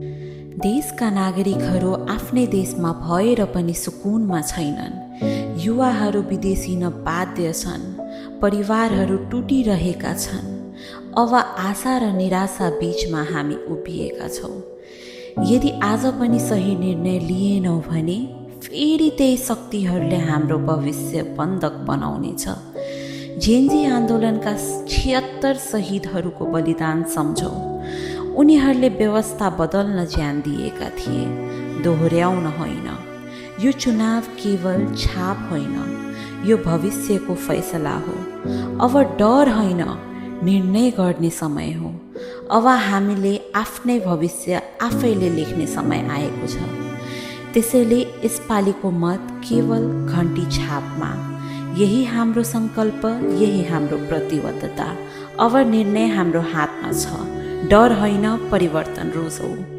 देशका नागरिकहरू आफ्नै देशमा भएर पनि सुकुनमा छैनन्। युवाहरू विदेश हिँड्न बाध्य छन्। परिवारहरू टुटिरहेका छन्। अब आशा र निराशा बीचमा हामी उभिएका छौँ। यदि आज पनि सही निर्णय लिएनौँ भने फेरि त्यही शक्तिहरूले हाम्रो भविष्य बन्धक बनाउनेछ। जेनजी आन्दोलनका 76 शहीदहरूको बलिदान सम्झौँ। उनीहरूले व्यवस्था बदल्न ज्यान दिएका थिए, दोहोर्याउन होइन। यो चुनाव केवल छाप होइन, यो भविष्यको फैसला हो। अब डर होइन, निर्णय गर्ने समय हो। अब हामीले आफ्नै भविष्य आफैले लेख्ने समय आएको छ। त्यसैले यसपालिको मत केवल घन्टी छापमा। यही हाम्रो सङ्कल्प, यही हाम्रो प्रतिबद्धता। अब निर्णय हाम्रो हातमा छ। डर होइन, परिवर्तन रोजौँ।